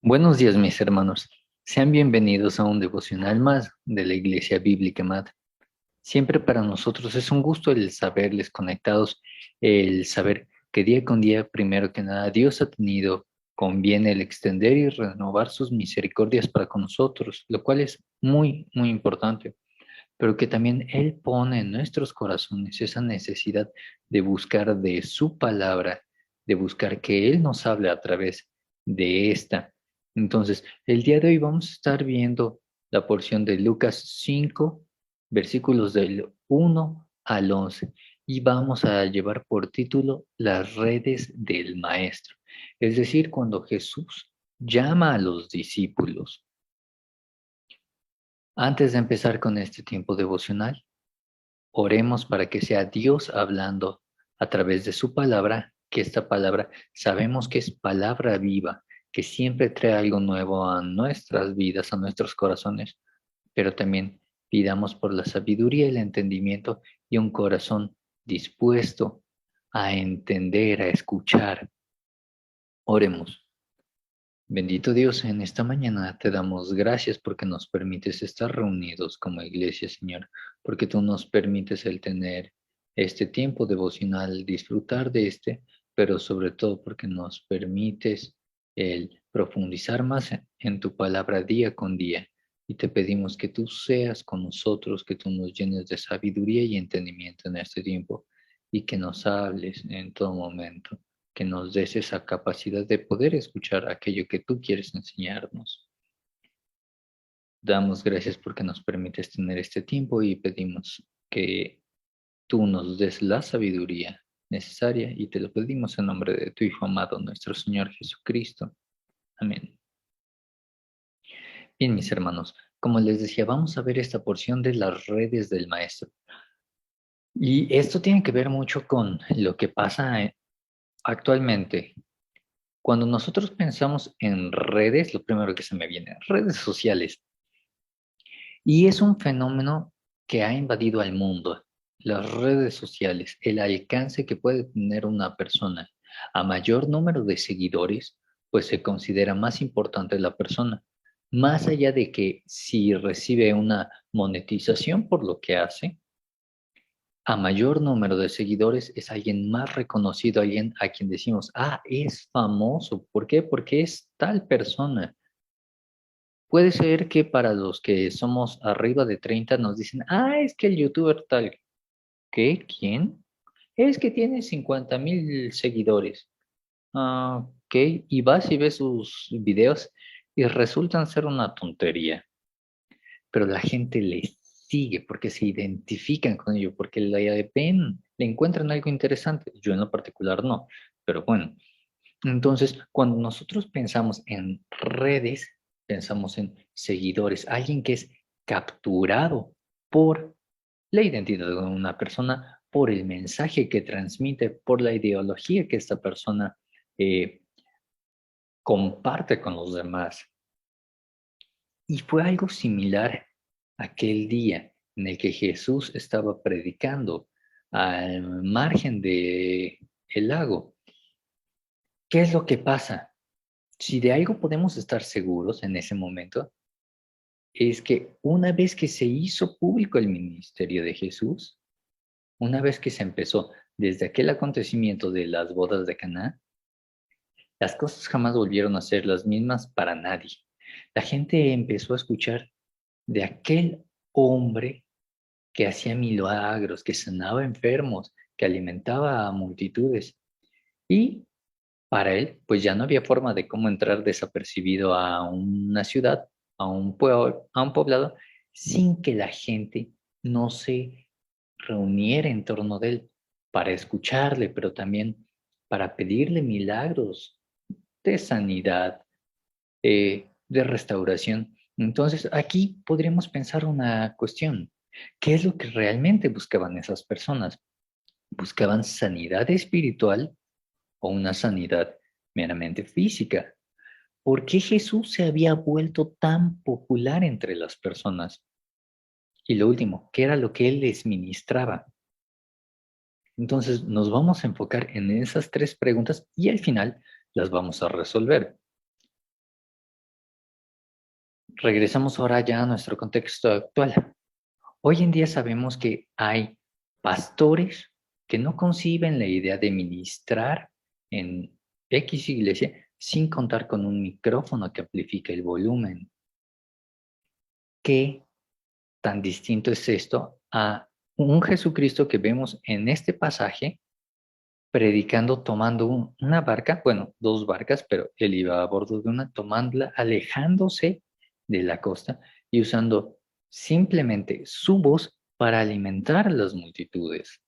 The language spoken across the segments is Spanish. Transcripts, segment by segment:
Buenos días, mis hermanos. Sean bienvenidos a un devocional más de la Iglesia Bíblica Mad. Siempre para nosotros es un gusto el saberles conectados, el saber que día con día, primero que nada, Dios ha tenido con bien el extender y renovar sus misericordias para con nosotros, lo cual es muy, muy importante, pero que también Él pone en nuestros corazones esa necesidad de buscar de su palabra, de buscar que Él nos hable a través de esta. Entonces, el día de hoy vamos a estar viendo la porción de Lucas 5, versículos del 1 al 11, y vamos a llevar por título Las redes del Maestro. Es decir, cuando Jesús llama a los discípulos. Antes de empezar con este tiempo devocional, oremos para que sea Dios hablando a través de su palabra, que esta palabra sabemos que es palabra viva, que siempre trae algo nuevo a nuestras vidas, a nuestros corazones, pero también pidamos por la sabiduría y el entendimiento y un corazón dispuesto a entender, a escuchar. Oremos. Bendito Dios, en esta mañana te damos gracias porque nos permites estar reunidos como iglesia, Señor, porque tú nos permites el tener este tiempo devocional, disfrutar de este, pero sobre todo porque nos permites el profundizar más en tu palabra día con día. Y te pedimos que tú seas con nosotros, que tú nos llenes de sabiduría y entendimiento en este tiempo y que nos hables en todo momento, que nos des esa capacidad de poder escuchar aquello que tú quieres enseñarnos. Damos gracias porque nos permites tener este tiempo y pedimos que tú nos des la sabiduría necesaria y te lo pedimos en nombre de tu Hijo amado, nuestro Señor Jesucristo. Amén. Bien, mis hermanos, como les decía, vamos a ver esta porción de las redes del Maestro. Y esto tiene que ver mucho con lo que pasa actualmente. Cuando nosotros pensamos en redes, lo primero que se me viene, redes sociales. Y es un fenómeno que ha invadido al mundo. Las redes sociales, el alcance que puede tener una persona a mayor número de seguidores, pues se considera más importante la persona. Más allá de que si recibe una monetización por lo que hace, a mayor número de seguidores es alguien más reconocido, alguien a quien decimos, ah, es famoso. ¿Por qué? Porque es tal persona. Puede ser que para los que somos arriba de 30 nos dicen, ah, es que el youtuber tal, ¿qué? ¿Quién? Es que tiene 50,000 seguidores. Ah, ok, y vas y ves sus videos y resultan ser una tontería, pero la gente le sigue porque se identifican con ello, porque le ven, le encuentran algo interesante. Yo en lo particular no, pero bueno. Entonces, cuando nosotros pensamos en redes, pensamos en seguidores, alguien que es capturado por la identidad de una persona, por el mensaje que transmite, por la ideología que esta persona eh, comparte con los demás. Y fue algo similar aquel día en el que Jesús estaba predicando al margen de el lago. ¿Qué es lo que pasa? Si de algo podemos estar seguros en ese momento, es que una vez que se hizo público el ministerio de Jesús, una vez que se empezó desde aquel acontecimiento de las bodas de Caná, las cosas jamás volvieron a ser las mismas para nadie. La gente empezó a escuchar de aquel hombre que hacía milagros, que sanaba enfermos, que alimentaba a multitudes. Y para él, pues ya no había forma de cómo entrar desapercibido a una ciudad, a un pueblo, a un poblado, sin que la gente no se reuniera en torno de él para escucharle, pero también para pedirle milagros de sanidad, de restauración. Entonces, aquí podríamos pensar una cuestión. ¿Qué es lo que realmente buscaban esas personas? ¿Buscaban sanidad espiritual o una sanidad meramente física? ¿Por qué Jesús se había vuelto tan popular entre las personas? Y lo último, ¿qué era lo que él les ministraba? Entonces nos vamos a enfocar en esas tres preguntas y al final las vamos a resolver. Regresamos ahora ya a nuestro contexto actual. Hoy en día sabemos que hay pastores que no conciben la idea de ministrar en X iglesia sin contar con un micrófono que amplifique el volumen. ¿Qué tan distinto es esto a un Jesucristo que vemos en este pasaje predicando tomando una barca, bueno, dos barcas, pero él iba a bordo de una, tomándola, alejándose de la costa y usando simplemente su voz para alimentar a las multitudes?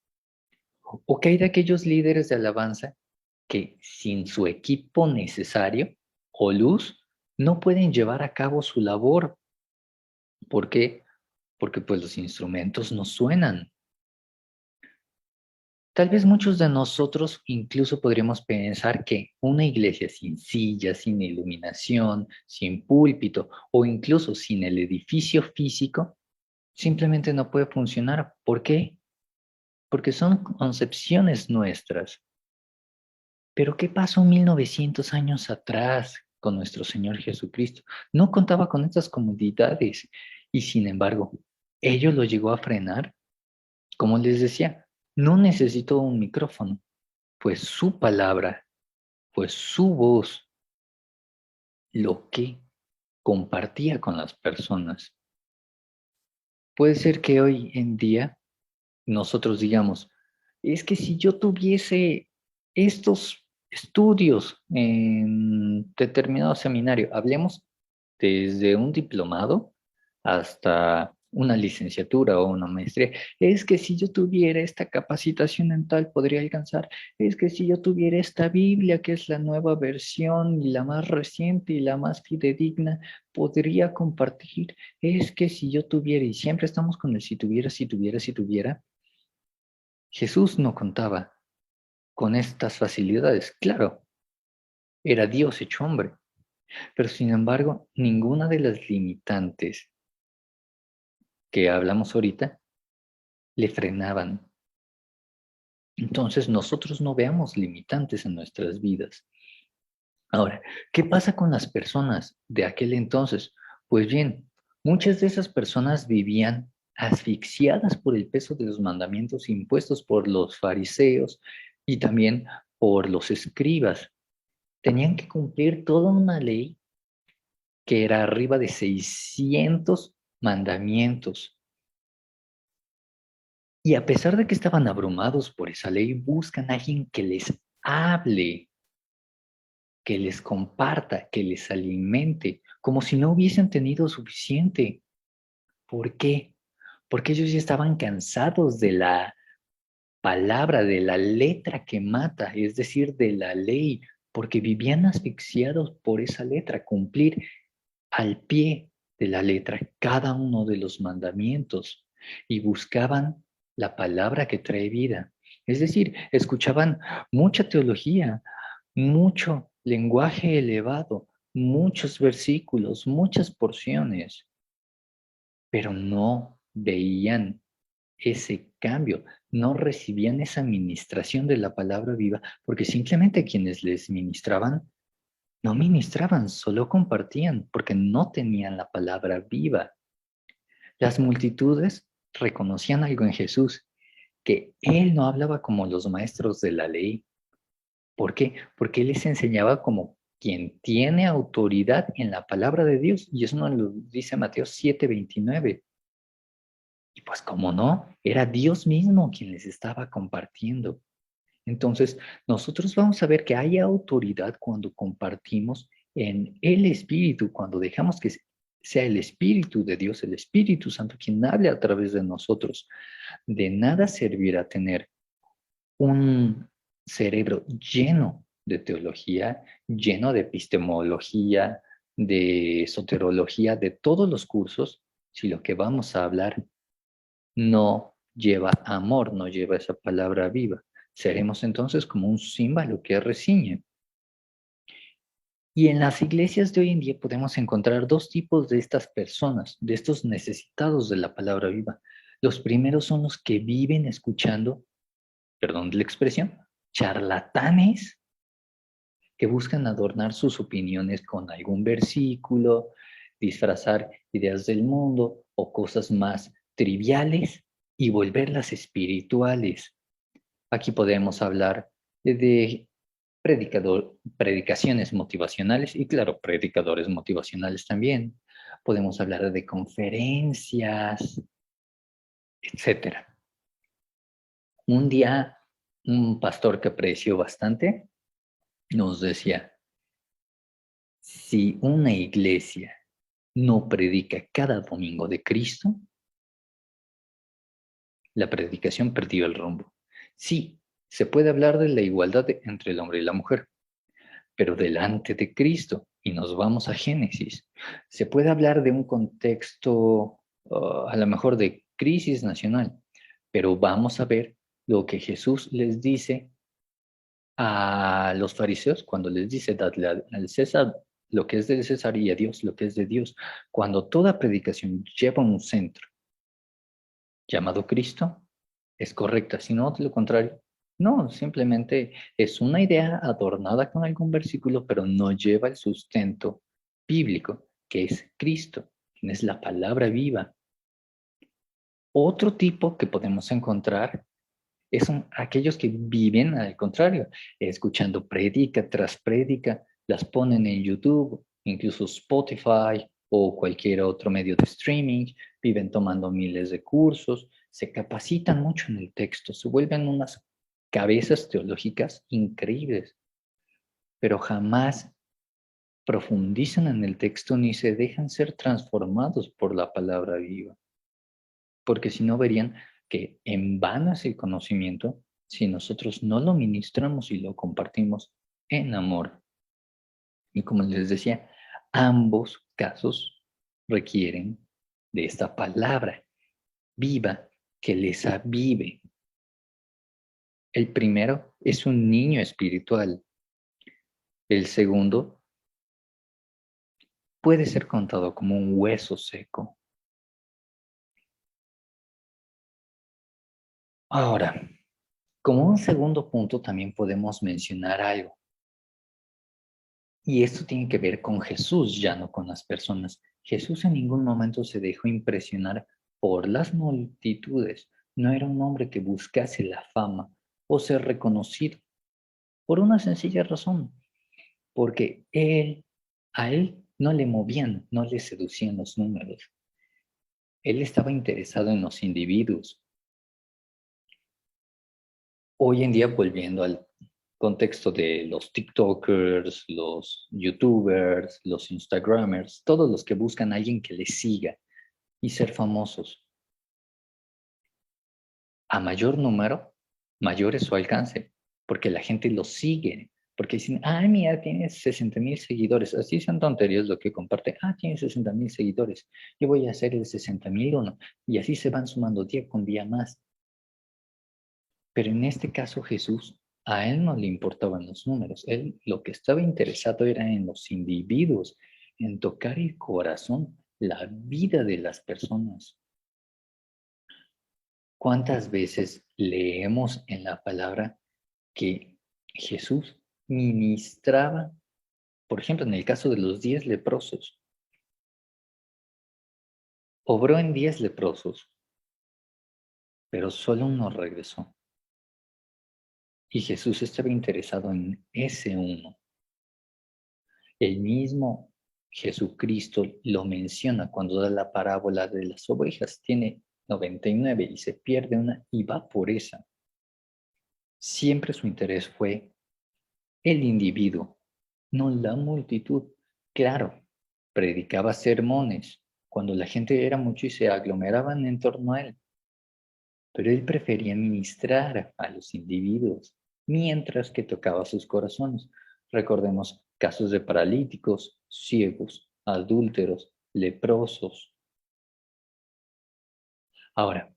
¿O qué hay de aquellos líderes de alabanza que sin su equipo necesario o luz no pueden llevar a cabo su labor? ¿Por qué? Porque pues los instrumentos no suenan. Tal vez muchos de nosotros incluso podríamos pensar que una iglesia sin sillas, sin iluminación, sin púlpito o incluso sin el edificio físico simplemente no puede funcionar. ¿Por qué? Porque son concepciones nuestras. Pero ¿qué pasó 1900 años atrás con nuestro Señor Jesucristo? No contaba con estas comodidades y sin embargo, ello lo llegó a frenar. Como les decía, no necesitó un micrófono, pues su palabra, pues su voz, lo que compartía con las personas. Puede ser que hoy en día nosotros digamos, es que si yo tuviese estos estudios en determinado seminario, hablemos desde un diplomado hasta una licenciatura o una maestría, es que si yo tuviera esta capacitación en tal, podría alcanzar, es que si yo tuviera esta Biblia, que es la nueva versión y la más reciente y la más fidedigna, podría compartir, es que si yo tuviera, y siempre estamos con el si tuviera, si tuviera, si tuviera. Jesús no contaba con estas facilidades. Claro, era Dios hecho hombre, pero sin embargo, ninguna de las limitantes que hablamos ahorita le frenaban. Entonces, nosotros no veamos limitantes en nuestras vidas. Ahora, ¿qué pasa con las personas de aquel entonces? Pues bien, muchas de esas personas vivían asfixiadas por el peso de los mandamientos impuestos por los fariseos y también por los escribas. Tenían que cumplir toda una ley que era arriba de 600 mandamientos. Y a pesar de que estaban abrumados por esa ley, buscan a alguien que les hable, que les comparta, que les alimente, como si no hubiesen tenido suficiente. ¿Por qué? Porque ellos ya estaban cansados de la palabra, de la letra que mata, es decir, de la ley, porque vivían asfixiados por esa letra, cumplir al pie de la letra cada uno de los mandamientos y buscaban la palabra que trae vida. Es decir, escuchaban mucha teología, mucho lenguaje elevado, muchos versículos, muchas porciones, pero no veían ese cambio, no recibían esa ministración de la palabra viva, porque simplemente quienes les ministraban no ministraban, solo compartían, porque no tenían la palabra viva. Las multitudes reconocían algo en Jesús, que Él no hablaba como los maestros de la ley. ¿Por qué? Porque Él les enseñaba como quien tiene autoridad en la palabra de Dios. Y eso nos lo dice Mateo 7:29. Y pues como no, era Dios mismo quien les estaba compartiendo. Entonces, nosotros vamos a ver que hay autoridad cuando compartimos en el Espíritu, cuando dejamos que sea el Espíritu de Dios, el Espíritu Santo, quien hable a través de nosotros. De nada servirá tener un cerebro lleno de teología, lleno de epistemología, de soterología, de todos los cursos, si lo que vamos a hablar no lleva amor, no lleva esa palabra viva. Seremos entonces como un címbalo que reciñe. Y en las iglesias de hoy en día podemos encontrar dos tipos de estas personas, de estos necesitados de la palabra viva. Los primeros son los que viven escuchando, perdón de la expresión, charlatanes que buscan adornar sus opiniones con algún versículo, disfrazar ideas del mundo o cosas más triviales y volverlas espirituales. Aquí podemos hablar de predicaciones motivacionales y claro, predicadores motivacionales también. Podemos hablar de conferencias, etcétera. Un día, un pastor que aprecio bastante nos decía, si una iglesia no predica cada domingo de Cristo, la predicación perdió el rumbo. Sí, se puede hablar de la igualdad entre el hombre y la mujer, pero delante de Cristo, y nos vamos a Génesis, se puede hablar de un contexto, a lo mejor de crisis nacional, pero vamos a ver lo que Jesús les dice a los fariseos cuando les dice, dadle al César lo que es del César y a Dios lo que es de Dios. Cuando toda predicación lleva un centro llamado Cristo, es correcta, si no, de lo contrario. No, simplemente es una idea adornada con algún versículo, pero no lleva el sustento bíblico, que es Cristo, quien es la palabra viva. Otro tipo que podemos encontrar son aquellos que viven al contrario, escuchando prédica tras prédica, las ponen en YouTube, incluso Spotify o cualquier otro medio de streaming, viven tomando miles de cursos, se capacitan mucho en el texto, se vuelven unas cabezas teológicas increíbles, pero jamás profundizan en el texto ni se dejan ser transformados por la palabra viva, porque si no verían que en vano es el conocimiento si nosotros no lo ministramos y lo compartimos en amor. Y como les decía, ambos casos requieren de esta palabra viva que les avive. El primero es un niño espiritual. El segundo puede ser contado como un hueso seco. Ahora, como un segundo punto también podemos mencionar algo. Y esto tiene que ver con Jesús, ya no con las personas. Jesús en ningún momento se dejó impresionar por las multitudes. No era un hombre que buscase la fama o ser reconocido, por una sencilla razón, porque a él no le movían, no le seducían los números. Él estaba interesado en los individuos. Hoy en día, volviendo al contexto de los TikTokers, los YouTubers, los Instagramers, todos los que buscan a alguien que les siga y ser famosos. A mayor número, mayor es su alcance, porque la gente los sigue, porque dicen, ay, mira, tiene 60,000 seguidores, así son tonterías lo que comparte, tiene 60,000 seguidores, yo voy a hacer el 60,001, y así se van sumando día con día más. Pero en este caso Jesús, a él no le importaban los números, él lo que estaba interesado era en los individuos, en tocar el corazón, la vida de las personas. ¿Cuántas veces leemos en la palabra que Jesús ministraba, por ejemplo, en el caso de los 10 leprosos, obró en 10 leprosos, pero solo uno regresó? Y Jesús estaba interesado en ese uno. El mismo Jesucristo lo menciona cuando da la parábola de las ovejas. Tiene 99 y se pierde una y va por esa. Siempre su interés fue el individuo, no la multitud. Claro, predicaba sermones cuando la gente era mucho y se aglomeraban en torno a él, pero él prefería ministrar a los individuos mientras que tocaba sus corazones. Recordemos casos de paralíticos, ciegos, adúlteros, leprosos. Ahora,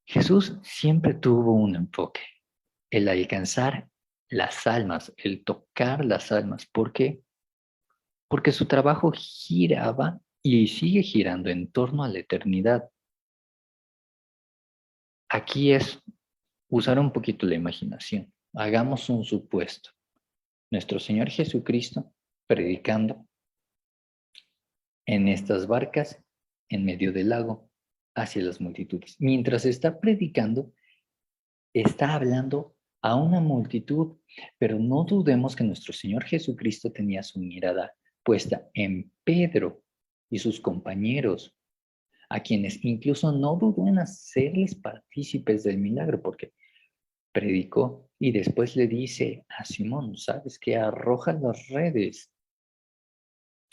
Jesús siempre tuvo un enfoque, el alcanzar las almas, el tocar las almas. ¿Por qué? Porque su trabajo giraba y sigue girando en torno a la eternidad. Aquí es usar un poquito la imaginación. Hagamos un supuesto. Nuestro Señor Jesucristo predicando en estas barcas en medio del lago hacia las multitudes. Mientras está predicando, está hablando a una multitud, pero no dudemos que nuestro Señor Jesucristo tenía su mirada puesta en Pedro y sus compañeros, a quienes incluso no dudó en hacerles partícipes del milagro, porque predicó y después le dice a Simón, ¿sabes qué? Arroja las redes.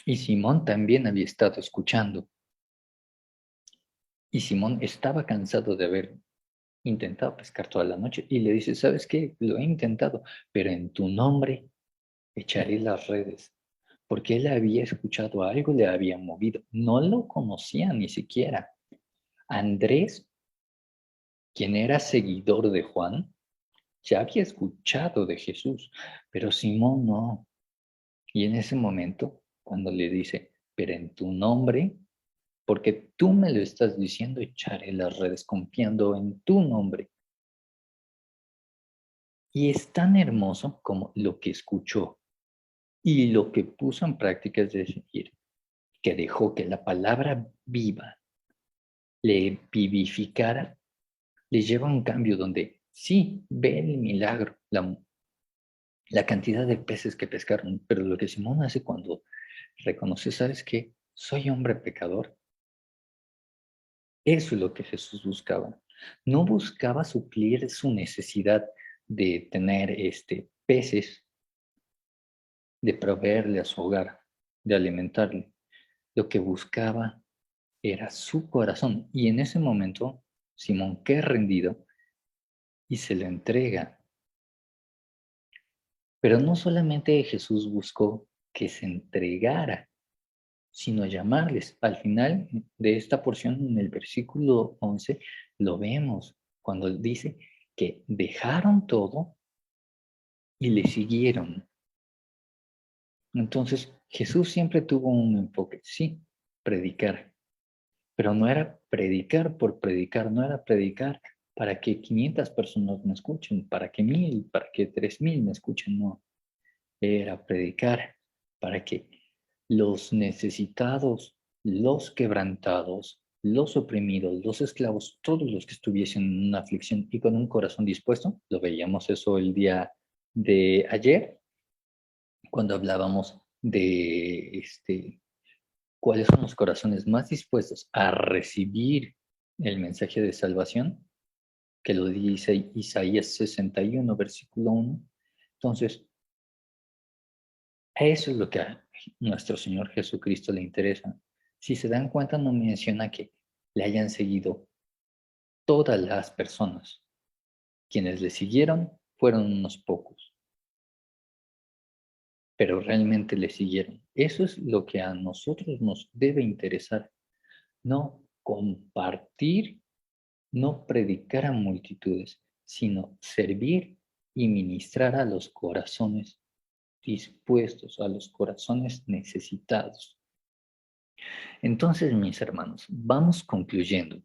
Y Simón también había estado escuchando. Y Simón estaba cansado de haber intentado pescar toda la noche y le dice, ¿sabes qué? Lo he intentado, pero en tu nombre echaré las redes. Porque él había escuchado algo, le había movido. No lo conocía ni siquiera. Andrés, quien era seguidor de Juan, ya había escuchado de Jesús, pero Simón no. Y en ese momento, cuando le dice, pero en tu nombre, porque tú me lo estás diciendo, echaré las redes confiando en tu nombre. Y es tan hermoso como lo que escuchó y lo que puso en práctica, es decir, que dejó que la palabra viva le vivificara, le lleva a un cambio donde sí ve el milagro, la cantidad de peces que pescaron, pero lo que Simón hace cuando reconoce, ¿sabes qué? Soy hombre pecador. Eso es lo que Jesús buscaba. No buscaba suplir su necesidad de tener peces, de proveerle a su hogar, de alimentarle. Lo que buscaba era su corazón. Y en ese momento, Simón queda rendido y se le entrega. Pero no solamente Jesús buscó que se entregara, sino llamarles. Al final de esta porción, en el versículo 11, lo vemos cuando dice que dejaron todo y le siguieron. Entonces, Jesús siempre tuvo un enfoque, sí, predicar, pero no era predicar por predicar, no era predicar para que 500 personas me escuchen, para que 1000, para que 3000 me escuchen, no. Era predicar para que los necesitados, los quebrantados, los oprimidos, los esclavos, todos los que estuviesen en una aflicción y con un corazón dispuesto, lo veíamos eso el día de ayer, cuando hablábamos de cuáles son los corazones más dispuestos a recibir el mensaje de salvación, que lo dice Isaías 61, versículo 1. Entonces, eso es lo que a nuestro Señor Jesucristo le interesa. Si se dan cuenta, no menciona que le hayan seguido todas las personas. Quienes le siguieron fueron unos pocos, pero realmente le siguieron. Eso es lo que a nosotros nos debe interesar, no compartir, no predicar a multitudes, sino servir y ministrar a los corazones dispuestos, a los corazones necesitados. Entonces, mis hermanos, vamos concluyendo.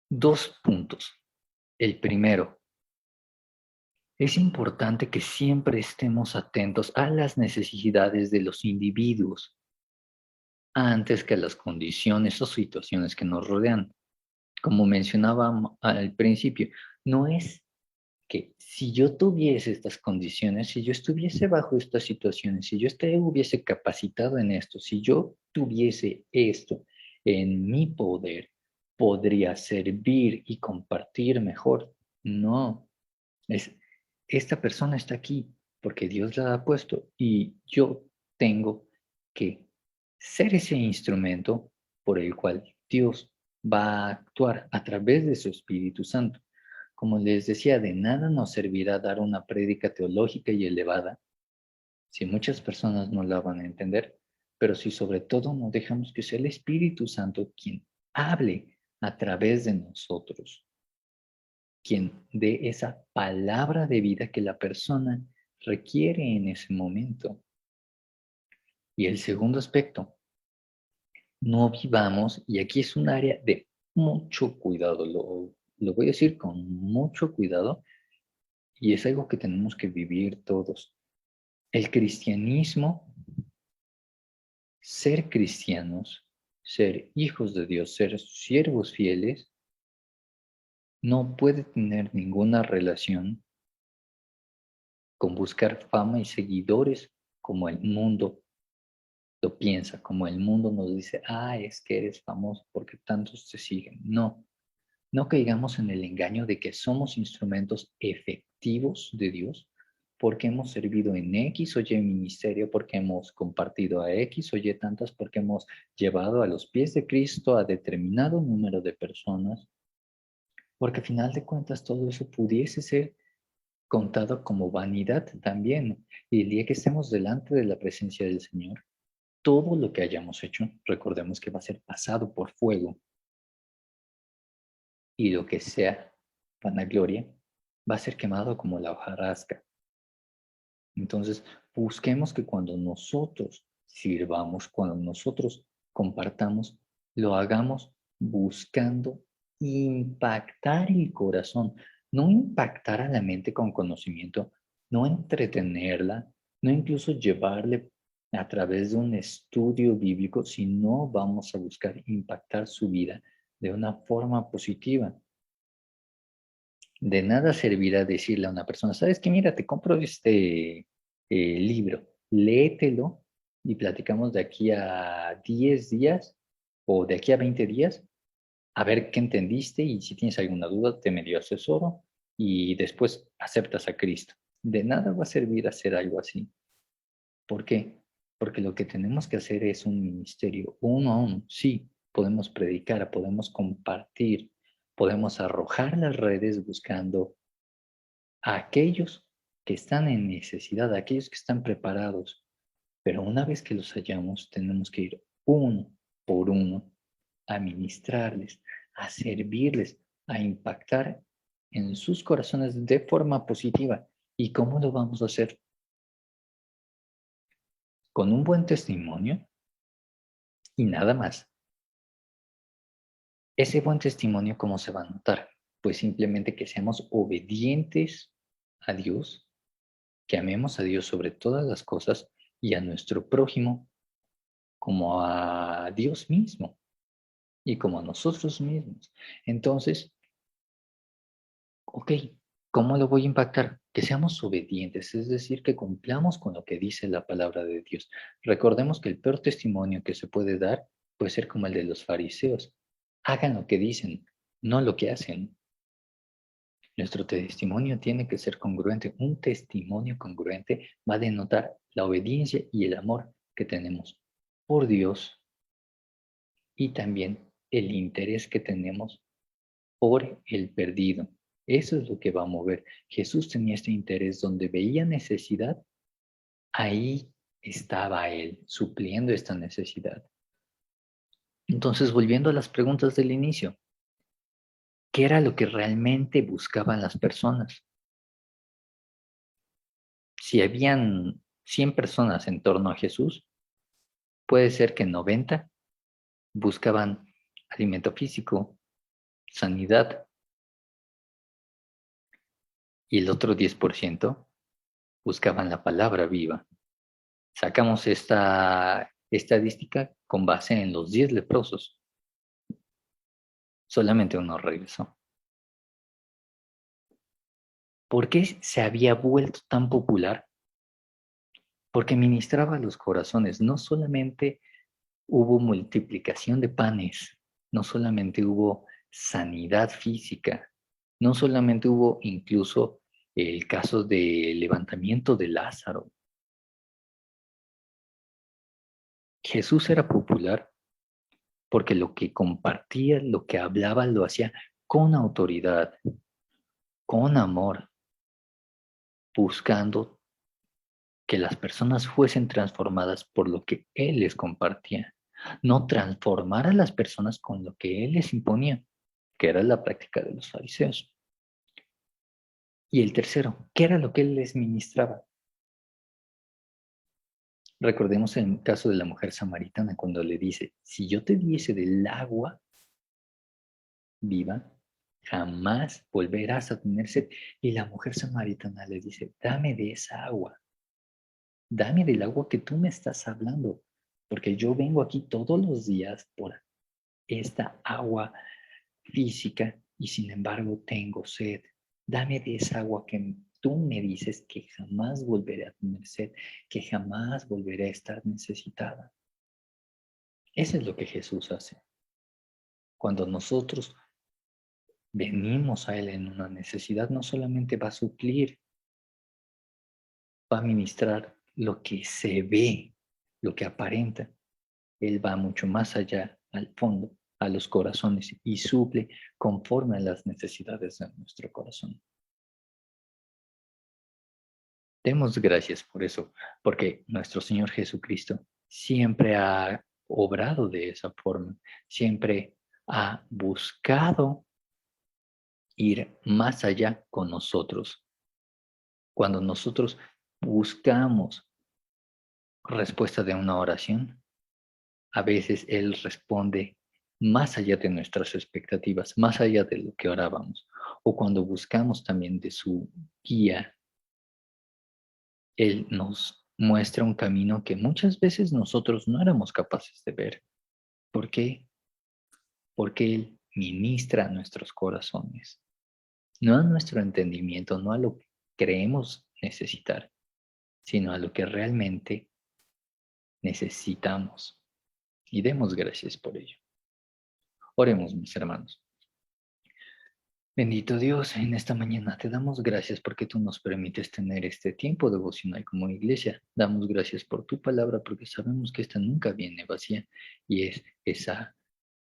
2 puntos. El primero, es importante que siempre estemos atentos a las necesidades de los individuos antes que a las condiciones o situaciones que nos rodean. Como mencionaba al principio, no es que si yo tuviese estas condiciones, si yo estuviese bajo estas situaciones, si yo hubiese capacitado en esto, si yo tuviese esto en mi poder, podría servir y compartir mejor. No, es esta persona está aquí porque Dios la ha puesto y yo tengo que ser ese instrumento por el cual Dios va a actuar a través de su Espíritu Santo. Como les decía, de nada nos servirá dar una prédica teológica y elevada si muchas personas no la van a entender, pero si sobre todo no dejamos que sea el Espíritu Santo quien hable a través de nosotros, quien dé esa palabra de vida que la persona requiere en ese momento. Y el segundo aspecto, no vivamos, y aquí es un área de mucho cuidado, lo voy a decir con mucho cuidado, y es algo que tenemos que vivir todos. El cristianismo ser cristianos, ser hijos de Dios, ser siervos fieles, no puede tener ninguna relación con buscar fama y seguidores como el mundo lo piensa, como el mundo nos dice, es que eres famoso porque tantos te siguen. No, no caigamos en el engaño de que somos instrumentos efectivos de Dios porque hemos servido en X o Y ministerio, porque hemos compartido a X o Y tantas, porque hemos llevado a los pies de Cristo a determinado número de personas, porque al final de cuentas todo eso pudiese ser contado como vanidad también. Y el día que estemos delante de la presencia del Señor, todo lo que hayamos hecho, recordemos que va a ser pasado por fuego y lo que sea vanagloria va a ser quemado como la hojarasca. Entonces, busquemos que cuando nosotros sirvamos, cuando nosotros compartamos, lo hagamos buscando impactar el corazón, no impactar a la mente con conocimiento, no entretenerla, no incluso llevarle a través de un estudio bíblico, sino vamos a buscar impactar su vida de una forma positiva. De nada servirá decirle a una persona, ¿sabes qué? Mira, te compro este libro, léetelo y platicamos de aquí a 10 días o de aquí a 20 días a ver qué entendiste y si tienes alguna duda te medio asesoro y después aceptas a Cristo. De nada va a servir hacer algo así. ¿Por qué? Porque lo que tenemos que hacer es un ministerio uno a uno. Sí, podemos predicar, podemos compartir, podemos arrojar las redes buscando a aquellos que están en necesidad, a aquellos que están preparados. Pero una vez que los hallamos, tenemos que ir uno por uno a ministrarles, a servirles, a impactar en sus corazones de forma positiva. ¿Y cómo lo vamos a hacer? Con un buen testimonio y nada más. Ese buen testimonio, ¿cómo se va a notar? Pues simplemente que seamos obedientes a Dios, que amemos a Dios sobre todas las cosas y a nuestro prójimo como a Dios mismo y como a nosotros mismos. Entonces, ok, ¿cómo lo voy a impactar? Que seamos obedientes, es decir, que cumplamos con lo que dice la palabra de Dios. Recordemos que el peor testimonio que se puede dar puede ser como el de los fariseos. Hagan lo que dicen, no lo que hacen. Nuestro testimonio tiene que ser congruente. Un testimonio congruente va a denotar la obediencia y el amor que tenemos por Dios y también el interés que tenemos por el perdido. Eso es lo que va a mover. Jesús tenía este interés donde veía necesidad, ahí estaba Él supliendo esta necesidad. Entonces, volviendo a las preguntas del inicio, ¿qué era lo que realmente buscaban las personas? Si habían 100 personas en torno a Jesús, puede ser que 90 buscaban alimento físico, sanidad, y el otro 10% buscaban la palabra viva. Sacamos esta estadística con base en los 10 leprosos. Solamente uno regresó. ¿Por qué se había vuelto tan popular? Porque ministraba los corazones. No solamente hubo multiplicación de panes, no solamente hubo sanidad física, no solamente hubo incluso el caso de levantamiento de Lázaro. Jesús era popular porque lo que compartía, lo que hablaba, lo hacía con autoridad, con amor, buscando que las personas fuesen transformadas por lo que Él les compartía, no transformar a las personas con lo que Él les imponía, que era la práctica de los fariseos. Y el tercero, ¿qué era lo que Él les ministraba? Recordemos el caso de la mujer samaritana cuando le dice, si yo te diese del agua viva, jamás volverás a tener sed. Y la mujer samaritana le dice, dame de esa agua, dame del agua que tú me estás hablando, porque yo vengo aquí todos los días por esta agua física y sin embargo tengo sed. Dame de esa agua que tú me dices que jamás volveré a tener sed, que jamás volveré a estar necesitada. Eso es lo que Jesús hace. Cuando nosotros venimos a Él en una necesidad, no solamente va a suplir, va a ministrar lo que se ve, lo que aparenta. Él va mucho más allá, al fondo, a los corazones y suple conforme a las necesidades de nuestro corazón. Demos gracias por eso, porque nuestro Señor Jesucristo siempre ha obrado de esa forma, siempre ha buscado ir más allá con nosotros. Cuando nosotros buscamos respuesta de una oración, a veces Él responde más allá de nuestras expectativas, más allá de lo que orábamos. O cuando buscamos también de su guía, Él nos muestra un camino que muchas veces nosotros no éramos capaces de ver. ¿Por qué? Porque Él ministra a nuestros corazones, no a nuestro entendimiento, no a lo que creemos necesitar, sino a lo que realmente necesitamos. Y demos gracias por ello. Oremos, mis hermanos. Bendito Dios, en esta mañana te damos gracias porque tú nos permites tener este tiempo devocional como iglesia. Damos gracias por tu palabra porque sabemos que esta nunca viene vacía y es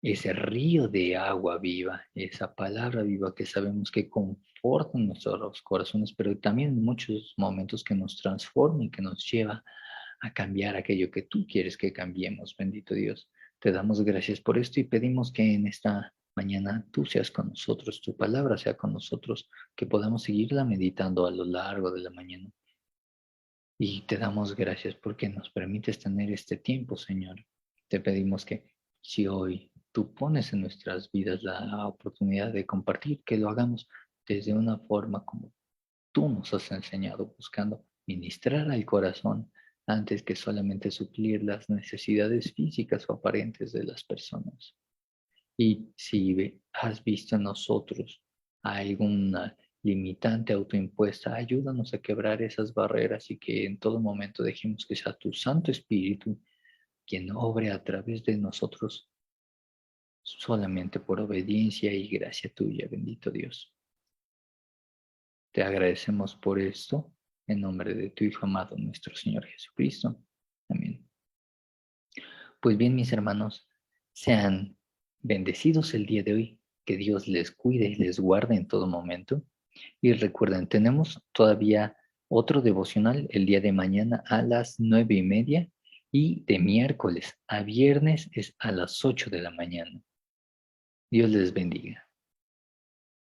ese río de agua viva, esa palabra viva que sabemos que conforta nuestros corazones, pero también en muchos momentos que nos transforma y que nos lleva a cambiar aquello que tú quieres que cambiemos. Bendito Dios, te damos gracias por esto y pedimos que en esta mañana tú seas con nosotros, tu palabra sea con nosotros, que podamos seguirla meditando a lo largo de la mañana. Y te damos gracias porque nos permites tener este tiempo, Señor. Te pedimos que si hoy tú pones en nuestras vidas la oportunidad de compartir, que lo hagamos desde una forma como tú nos has enseñado, buscando ministrar al corazón antes que solamente suplir las necesidades físicas o aparentes de las personas. Y si has visto en nosotros alguna limitante autoimpuesta, ayúdanos a quebrar esas barreras y que en todo momento dejemos que sea tu Santo Espíritu quien obre a través de nosotros solamente por obediencia y gracia tuya, bendito Dios. Te agradecemos por esto, en nombre de tu Hijo amado, nuestro Señor Jesucristo. Amén. Pues bien, mis hermanos, sean bendecidos el día de hoy, que Dios les cuide y les guarde en todo momento. Y recuerden, tenemos todavía otro devocional el día de mañana a las 9:30 y de miércoles a viernes es a las 8 de la mañana. Dios les bendiga.